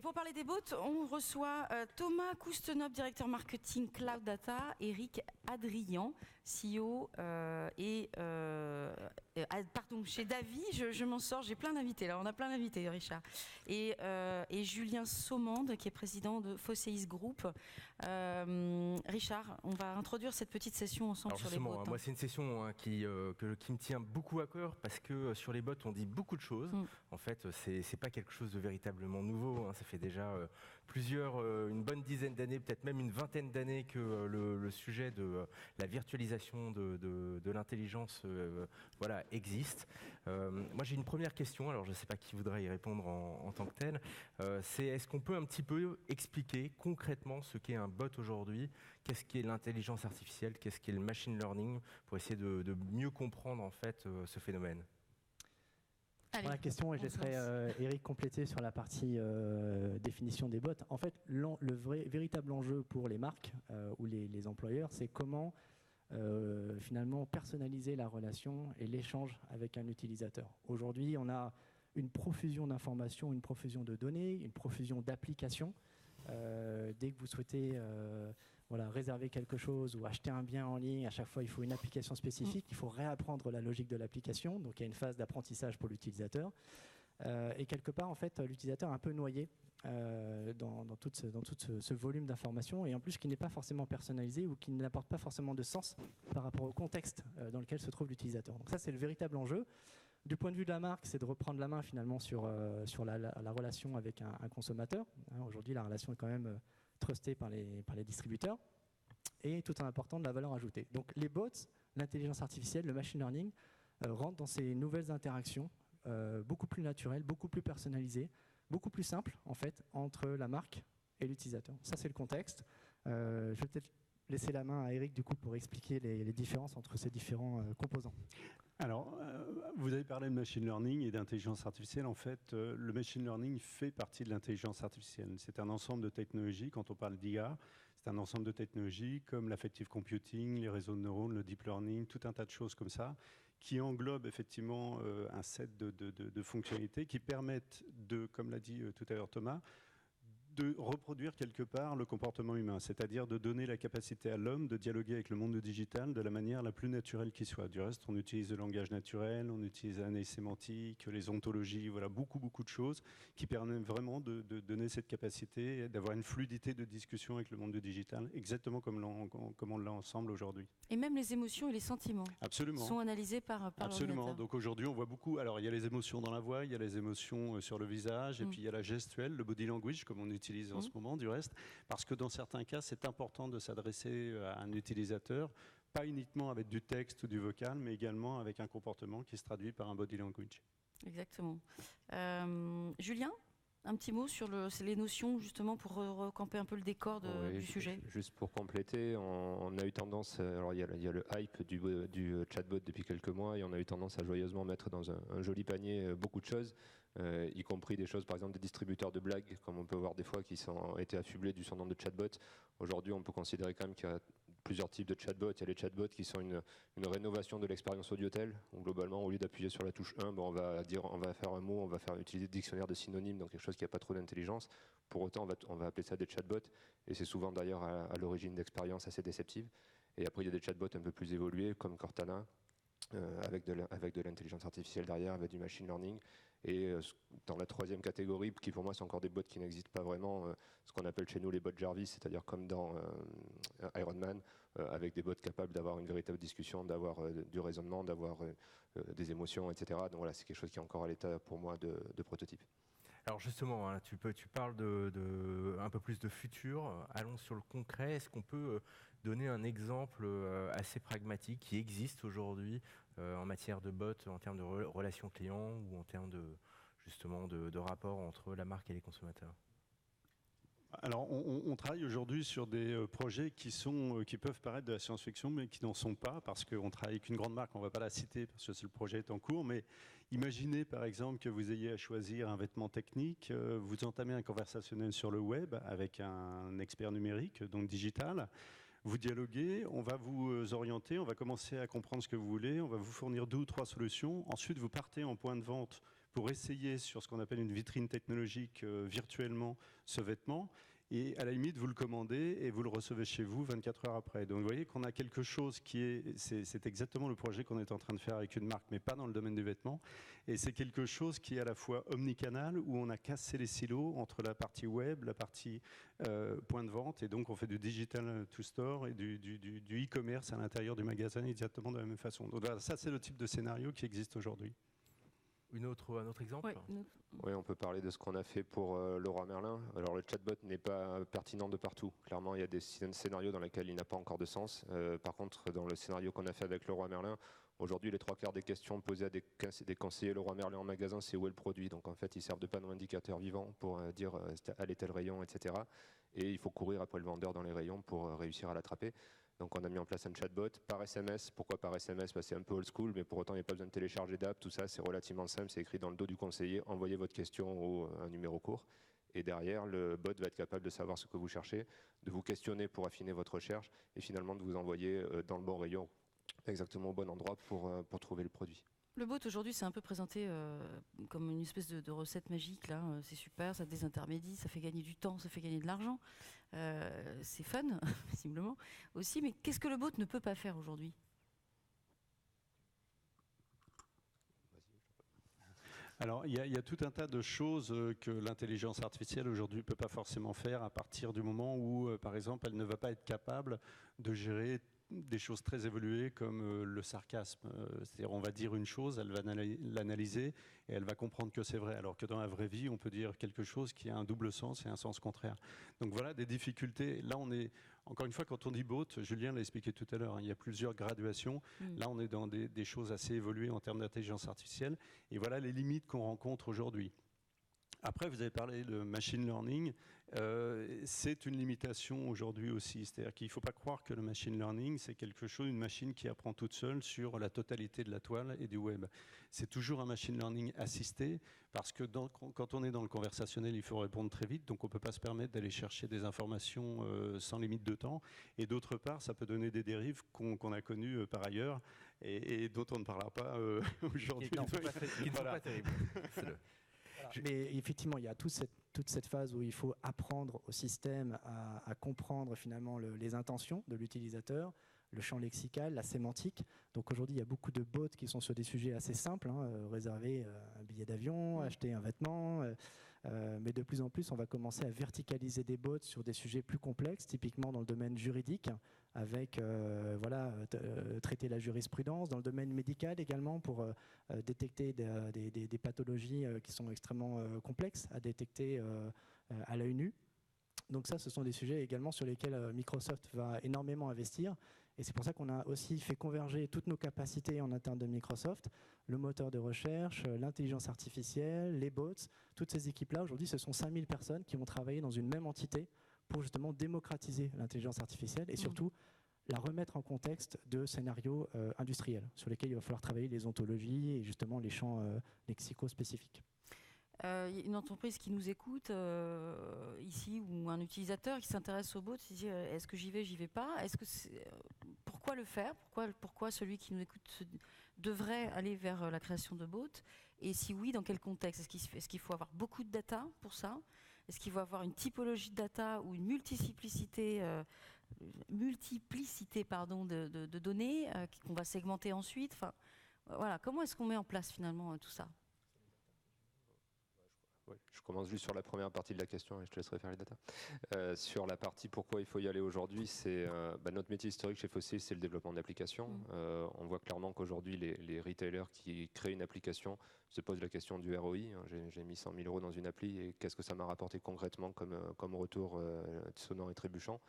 pour parler des bots, on reçoit Thomas Koustenop, directeur marketing Cloud Data, Eric Adrian, CEO pardon, chez Davy, je m'en sors, j'ai plein d'invités là, on a plein d'invités Richard. Et Julien Saumande qui est président de Fosseis Group. Richard, on va introduire cette petite session ensemble. Alors sur les bots. Moi c'est une session qui me tient beaucoup à cœur parce que sur les bots on dit beaucoup de choses. En fait c'est pas quelque chose de véritablement nouveau, ça fait déjà une bonne dizaine d'années, peut-être même une vingtaine d'années que le sujet de la virtualisation de l'intelligence existe. Moi j'ai une première question, alors je ne sais pas qui voudrait y répondre en tant que tel, c'est est-ce qu'on peut un petit peu expliquer concrètement ce qu'est un bot aujourd'hui, qu'est-ce qu'est l'intelligence artificielle, qu'est-ce qu'est le machine learning, pour essayer de mieux comprendre en fait ce phénomène. Allez, la question, et je laisserai Eric compléter sur la partie définition des bots. En fait, le véritable enjeu pour les marques ou les employeurs, c'est comment finalement personnaliser la relation et l'échange avec un utilisateur. Aujourd'hui, on a une profusion d'informations, une profusion de données, une profusion d'applications. Dès que vous souhaitez réserver quelque chose ou acheter un bien en ligne, à chaque fois il faut une application spécifique, il faut réapprendre la logique de l'application, donc il y a une phase d'apprentissage pour l'utilisateur. Et quelque part, en fait, l'utilisateur est un peu noyé dans tout ce volume d'informations, et en plus qui n'est pas forcément personnalisé ou qui n'apporte pas forcément de sens par rapport au contexte dans lequel se trouve l'utilisateur. Donc ça, c'est le véritable enjeu. Du point de vue de la marque, c'est de reprendre la main finalement sur la relation avec un consommateur. Aujourd'hui, la relation est quand même trustée par les distributeurs, et tout en apportant de la valeur ajoutée. Donc les bots, l'intelligence artificielle, le machine learning rentrent dans ces nouvelles interactions beaucoup plus naturelles, beaucoup plus personnalisées, beaucoup plus simples en fait entre la marque et l'utilisateur. Ça, c'est le contexte. Je vais peut-être laisser la main à Eric du coup pour expliquer les différences entre ces différents composants. Alors, vous avez parlé de machine learning et d'intelligence artificielle. En fait, le machine learning fait partie de l'intelligence artificielle. C'est un ensemble de technologies. Quand on parle d'IA, c'est un ensemble de technologies comme l'affective computing, les réseaux de neurones, le deep learning, tout un tas de choses comme ça, qui englobent effectivement un set de fonctionnalités qui permettent de, comme l'a dit tout à l'heure Thomas, de reproduire quelque part le comportement humain, c'est-à-dire de donner la capacité à l'homme de dialoguer avec le monde digital de la manière la plus naturelle qui soit. Du reste, on utilise le langage naturel, on utilise l'analyse sémantique, les ontologies, voilà, beaucoup de choses qui permettent vraiment de donner cette capacité, d'avoir une fluidité de discussion avec le monde digital, exactement comme on l'a ensemble aujourd'hui. Et même les émotions et les sentiments sont analysés par Absolument. Donc aujourd'hui, on voit beaucoup. Alors, il y a les émotions dans la voix, il y a les émotions sur le visage, et puis il y a la gestuelle, le body language, comme on utilise en ce moment du reste, parce que dans certains cas, c'est important de s'adresser à un utilisateur, pas uniquement avec du texte ou du vocal, mais également avec un comportement qui se traduit par un body language. Exactement. Julien, un petit mot sur les notions, justement, pour recamper un peu le décor du sujet. Juste pour compléter, on a eu tendance, alors il y a le hype du chatbot depuis quelques mois, et on a eu tendance à joyeusement mettre dans un joli panier beaucoup de choses, y compris des choses, par exemple des distributeurs de blagues, comme on peut voir des fois, qui ont été affublés du surnom de chatbot. Aujourd'hui, on peut considérer quand même qu'il y a plusieurs types de chatbots. Il y a les chatbots qui sont une rénovation de l'expérience audiotel, où globalement, au lieu d'appuyer sur la touche 1, on va faire un mot, on va utiliser le dictionnaire de synonymes, donc quelque chose qui n'a pas trop d'intelligence. Pour autant, on va appeler ça des chatbots, et c'est souvent d'ailleurs à l'origine d'expériences assez déceptives. Et après, il y a des chatbots un peu plus évolués, comme Cortana, avec de l'intelligence artificielle derrière, avec du machine learning. Et dans la troisième catégorie, qui pour moi sont encore des bots qui n'existent pas vraiment, ce qu'on appelle chez nous les bots Jarvis, c'est-à-dire comme dans Iron Man, avec des bots capables d'avoir une véritable discussion, d'avoir du raisonnement, d'avoir des émotions, etc. Donc voilà, c'est quelque chose qui est encore à l'état pour moi de prototype. Alors justement, hein, tu parles de un peu plus de futur. Allons sur le concret. Est-ce qu'on peut donner un exemple assez pragmatique qui existe aujourd'hui en matière de bots, en termes de relations clients ou en termes de rapport entre la marque et les consommateurs ? Alors, on travaille aujourd'hui sur des projets qui peuvent paraître de la science-fiction, mais qui n'en sont pas, parce qu'on travaille avec une grande marque, on ne va pas la citer, parce que le projet est en cours, mais imaginez par exemple que vous ayez à choisir un vêtement technique, vous entamez un conversationnel sur le web avec un expert numérique, donc digital, vous dialoguez, on va vous orienter, on va commencer à comprendre ce que vous voulez, on va vous fournir 2 ou 3 solutions, ensuite vous partez en point de vente pour essayer sur ce qu'on appelle une vitrine technologique virtuellement ce vêtement. Et à la limite, vous le commandez et vous le recevez chez vous 24 heures après. Donc vous voyez qu'on a quelque chose c'est exactement le projet qu'on est en train de faire avec une marque, mais pas dans le domaine du vêtement. Et c'est quelque chose qui est à la fois omnicanal, où on a cassé les silos entre la partie web, la partie point de vente, et donc on fait du digital to store et du e-commerce à l'intérieur du magasin exactement de la même façon. Donc voilà, ça c'est le type de scénario qui existe aujourd'hui. Un autre exemple? Oui, on peut parler de ce qu'on a fait pour Leroy Merlin. Alors le chatbot n'est pas pertinent de partout. Clairement, il y a des scénarios dans lesquels il n'a pas encore de sens. Par contre, dans le scénario qu'on a fait avec Leroy Merlin, aujourd'hui, les 3/4 des questions posées à des conseillers Leroy Merlin en magasin, c'est où est le produit. Donc en fait, ils servent de panneau indicateur vivant pour dire allez tel rayon, etc. Et il faut courir après le vendeur dans les rayons pour réussir à l'attraper. Donc on a mis en place un chatbot par SMS. Pourquoi par SMS? C'est un peu old school, mais pour autant il n'y a pas besoin de télécharger d'app. Tout ça c'est relativement simple, c'est écrit dans le dos du conseiller. Envoyez votre question ou un numéro court. Et derrière, le bot va être capable de savoir ce que vous cherchez, de vous questionner pour affiner votre recherche et finalement de vous envoyer dans le bon rayon, exactement au bon endroit pour trouver le produit. Le bot aujourd'hui c'est un peu présenté comme une espèce de recette magique là. C'est super, ça désintermédie, ça fait gagner du temps, ça fait gagner de l'argent. C'est fun visiblement aussi, mais qu'est-ce que le bot ne peut pas faire aujourd'hui? Alors, il y a tout un tas de choses que l'intelligence artificielle aujourd'hui ne peut pas forcément faire à partir du moment où, par exemple, elle ne va pas être capable de gérer des choses très évoluées comme le sarcasme. C'est-à-dire, on va dire une chose, elle va l'analyser et elle va comprendre que c'est vrai, alors que dans la vraie vie, on peut dire quelque chose qui a un double sens et un sens contraire. Donc voilà des difficultés. Là, on est, encore une fois, quand on dit bot, Julien l'a expliqué tout à l'heure, hein, il y a plusieurs graduations. Là, on est dans des choses assez évoluées en termes d'intelligence artificielle. Et voilà les limites qu'on rencontre aujourd'hui. Après, vous avez parlé de machine learning. C'est une limitation aujourd'hui aussi. C'est-à-dire qu'il ne faut pas croire que le machine learning, c'est quelque chose, une machine qui apprend toute seule sur la totalité de la toile et du web. C'est toujours un machine learning assisté, parce que quand on est dans le conversationnel, il faut répondre très vite, donc on ne peut pas se permettre d'aller chercher des informations sans limite de temps. Et d'autre part, ça peut donner des dérives qu'on a connues par ailleurs et dont on ne parlera pas aujourd'hui. Qui ne sont pas terribles. Mais effectivement, il y a toute cette phase où il faut apprendre au système à comprendre finalement les intentions de l'utilisateur, le champ lexical, la sémantique. Donc aujourd'hui, il y a beaucoup de bots qui sont sur des sujets assez simples, réserver un billet d'avion, acheter un vêtement. Mais de plus en plus, on va commencer à verticaliser des bots sur des sujets plus complexes, typiquement dans le domaine juridique, avec traiter la jurisprudence, dans le domaine médical également, pour détecter des pathologies qui sont extrêmement complexes à détecter à l'œil nu. Donc ça, ce sont des sujets également sur lesquels Microsoft va énormément investir. Et c'est pour ça qu'on a aussi fait converger toutes nos capacités en interne de Microsoft, le moteur de recherche, l'intelligence artificielle, les bots. Toutes ces équipes-là, aujourd'hui, ce sont 5000 personnes qui vont travailler dans une même entité pour justement démocratiser l'intelligence artificielle et surtout la remettre en contexte de scénarios industriels sur lesquels il va falloir travailler les ontologies et justement les champs lexicaux-spécifiques. Une entreprise qui nous écoute ici, ou un utilisateur qui s'intéresse au bot, il dit est-ce que j'y vais pas? Pourquoi le faire? Pourquoi celui qui nous écoute devrait aller vers la création de bots? Et si oui, dans quel contexte? Est-ce qu'il faut avoir beaucoup de data pour ça? Est-ce qu'il faut avoir une typologie de data ou une multiplicité de données qu'on va segmenter ensuite? Enfin, voilà. Comment est-ce qu'on met en place finalement tout ça? Ouais, je commence juste sur la première partie de la question et je te laisserai faire les data. Sur la partie pourquoi il faut y aller aujourd'hui, c'est notre métier historique chez Fossil, c'est le développement d'applications. On voit clairement qu'aujourd'hui, les retailers qui créent une application se posent la question du ROI. J'ai mis 100 000 € dans une appli et qu'est-ce que ça m'a rapporté concrètement comme retour sonnant et trébuchant.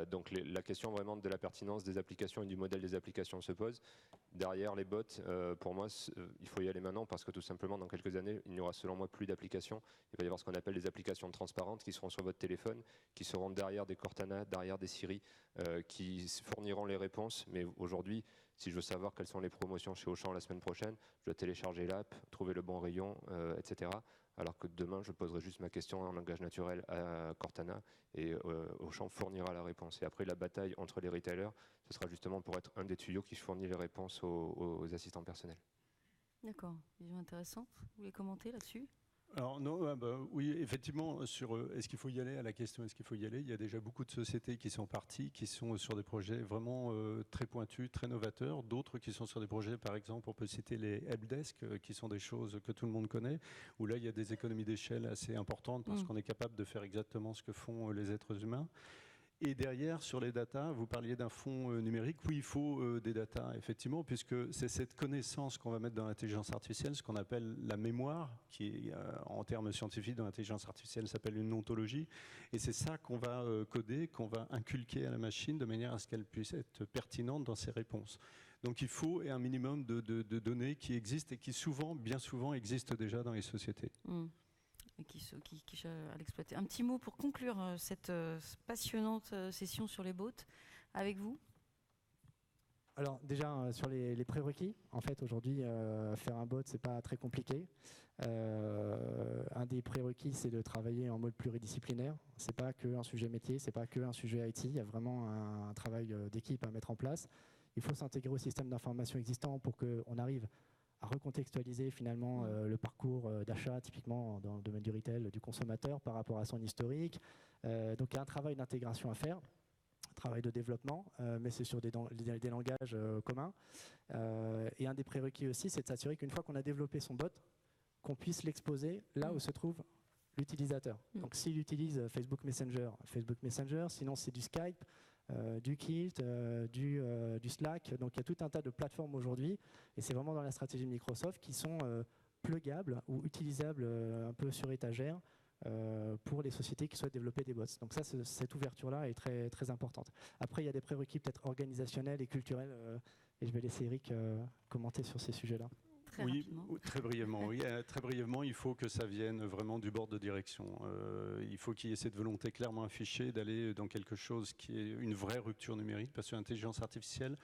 Donc la question vraiment de la pertinence des applications et du modèle des applications se pose. Derrière les bots, pour moi, il faut y aller maintenant parce que tout simplement, dans quelques années, il n'y aura selon moi plus d'applications. Il va y avoir ce qu'on appelle des applications transparentes qui seront sur votre téléphone, qui seront derrière des Cortana, derrière des Siri, qui fourniront les réponses. Mais aujourd'hui, si je veux savoir quelles sont les promotions chez Auchan la semaine prochaine, je dois télécharger l'app, trouver le bon rayon, etc. Alors que demain, je poserai juste ma question en langage naturel à Cortana et Auchan fournira la réponse. Et après, la bataille entre les retailers, ce sera justement pour être un des tuyaux qui fournit les réponses aux assistants personnels. D'accord, vision intéressante. Vous voulez commenter là-dessus ? Alors non, oui, effectivement, sur est-ce qu'il faut y aller, à la question est-ce qu'il faut y aller, il y a déjà beaucoup de sociétés qui sont parties, qui sont sur des projets vraiment très pointus, très novateurs, d'autres qui sont sur des projets, par exemple, on peut citer les helpdesk, qui sont des choses que tout le monde connaît, où là, il y a des économies d'échelle assez importantes parce qu'on est capable de faire exactement ce que font les êtres humains. Et derrière, sur les datas, vous parliez d'un fonds numérique. Oui, il faut des datas, effectivement, puisque c'est cette connaissance qu'on va mettre dans l'intelligence artificielle, ce qu'on appelle la mémoire, qui, en termes scientifiques, dans l'intelligence artificielle, s'appelle une ontologie. Et c'est ça qu'on va coder, qu'on va inculquer à la machine de manière à ce qu'elle puisse être pertinente dans ses réponses. Donc il faut un minimum de données qui existent et qui souvent, bien souvent, existent déjà dans les sociétés. Qui à l'exploiter. Un petit mot pour conclure cette passionnante session sur les bots avec vous. Alors déjà sur les prérequis, en fait aujourd'hui faire un bot c'est pas très compliqué. Un des prérequis c'est de travailler en mode pluridisciplinaire. C'est pas que un sujet métier, c'est pas que un sujet IT. Il y a vraiment un travail d'équipe à mettre en place. Il faut s'intégrer au système d'information existant pour qu'on arrive à recontextualiser finalement le parcours d'achat, typiquement dans le domaine du retail, du consommateur par rapport à son historique. Donc il y a un travail d'intégration à faire, un travail de développement, mais c'est sur des langages communs. Et un des prérequis aussi, c'est de s'assurer qu'une fois qu'on a développé son bot, qu'on puisse l'exposer là où se trouve l'utilisateur. Donc s'il utilise Facebook Messenger, sinon c'est du Skype, du Kilt, du Slack. Donc il y a tout un tas de plateformes aujourd'hui et c'est vraiment dans la stratégie de Microsoft qui sont pluggables ou utilisables un peu sur étagère pour les sociétés qui souhaitent développer des bots. Donc ça, cette ouverture-là est très, très importante. Après, il y a des prérequis peut-être organisationnels et culturels et je vais laisser Eric commenter sur ces sujets-là. Oui, très brièvement. Oui, très brièvement, il faut que ça vienne vraiment du board de direction. Il faut qu'il y ait cette volonté clairement affichée d'aller dans quelque chose qui est une vraie rupture numérique, parce que l'intelligence artificielle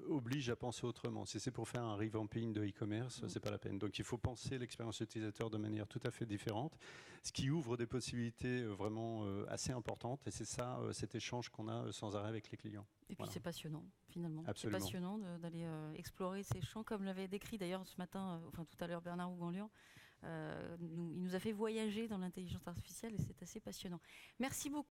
oblige à penser autrement. Si c'est pour faire un revamping de e-commerce, c'est pas la peine. Donc il faut penser l'expérience utilisateur de manière tout à fait différente, ce qui ouvre des possibilités vraiment assez importantes. Et c'est ça, cet échange qu'on a sans arrêt avec les clients. Et puis c'est passionnant, finalement. Absolument. C'est passionnant d'aller explorer ces champs, comme l'avait décrit d'ailleurs ce matin, tout à l'heure Bernard Ouganlian. Il nous a fait voyager dans l'intelligence artificielle et c'est assez passionnant. Merci beaucoup.